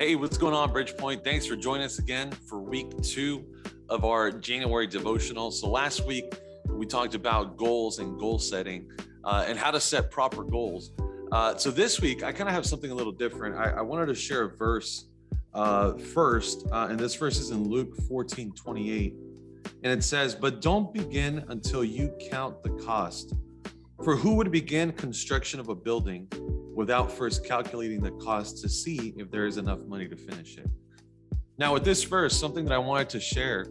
Hey, what's going on, Bridgepoint? Thanks for joining us again for week 2 of our January devotional. So last week, we talked about goals and goal setting and how to set proper goals. So this week, I kind of have something a little different. I wanted to share a verse first, and this verse is in Luke 14:28. And it says, "But don't begin until you count the cost. For who would begin construction of a building without first calculating the cost to see if there is enough money to finish it?" Now, with this verse, something that I wanted to share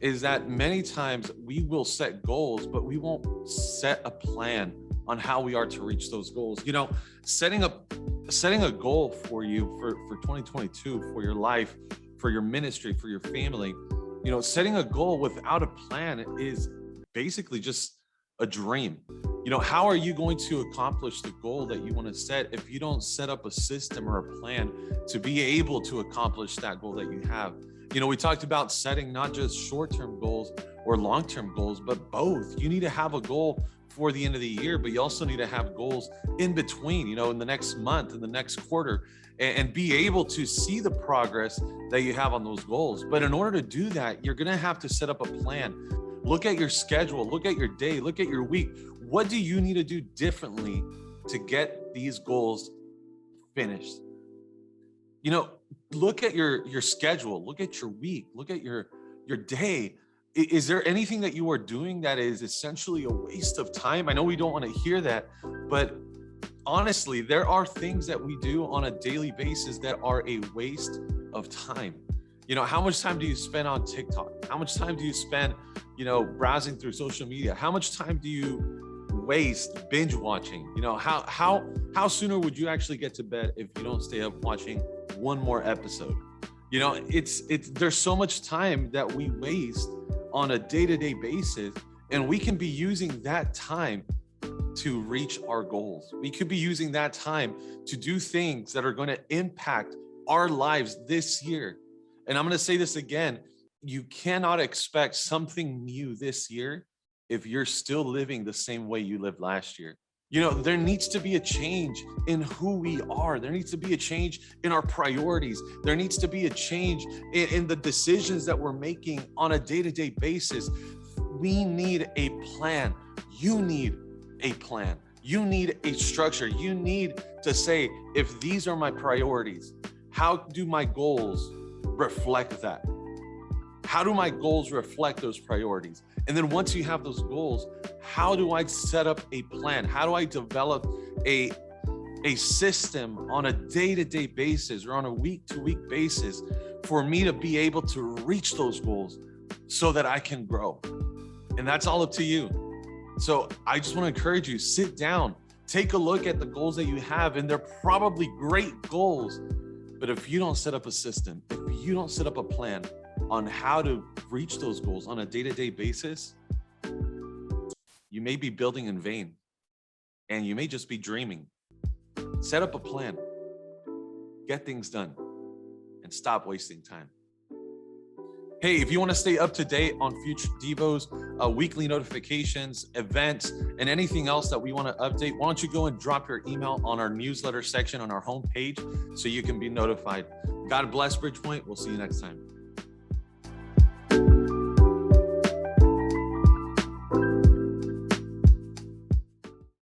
is that many times we will set goals, but we won't set a plan on how we are to reach those goals. You know, setting a goal for you for 2022, for your life, for your ministry, for your family, you know, setting a goal without a plan is basically just a dream. You know, how are you going to accomplish the goal that you want to set if you don't set up a system or a plan to be able to accomplish that goal that you have? You know, we talked about setting not just short-term goals or long-term goals, but both. You need to have a goal for the end of the year, but you also need to have goals in between, you know, in the next month, in the next quarter, and be able to see the progress that you have on those goals. But in order to do that, you're going to have to set up a plan. Look at your schedule, look at your day, look at your week. What do you need to do differently to get these goals finished? You know, look at your schedule, look at your week, look at your day. Is there anything that you are doing that is essentially a waste of time? I know we don't want to hear that, but honestly, there are things that we do on a daily basis that are a waste of time. You know, how much time do you spend on TikTok? How much time do you spend, you know, browsing through social media? How much time do you waste binge watching? You know, how sooner would you actually get to bed if you don't stay up watching one more episode? You know, there's so much time that we waste on a day-to-day basis, and we can be using that time to reach our goals. We could be using that time to do things that are going to impact our lives this year. And I'm going to say this again, you cannot expect something new this year if you're still living the same way you lived last year. You know, there needs to be a change in who we are. There needs to be a change in our priorities. There needs to be a change in the decisions that we're making on a day-to-day basis. We need a plan. You need a plan. You need a structure. You need to say, if these are my priorities, how do my goals reflect that? How do my goals reflect those priorities? And then once you have those goals, how do I set up a plan? How do I develop a system on a day-to-day basis or on a week-to-week basis for me to be able to reach those goals so that I can grow? And that's all up to you. So I just want to encourage you, sit down, take a look at the goals that you have, and they're probably great goals. But if you don't set up a system, if you don't set up a plan on how to reach those goals on a day-to-day basis, you may be building in vain and you may just be dreaming. Set up a plan, get things done, and stop wasting time. Hey, if you want to stay up to date on future Devos, weekly notifications, events, and anything else that we want to update, why don't you go and drop your email on our newsletter section on our homepage so you can be notified. God bless, Bridgepoint. We'll see you next time.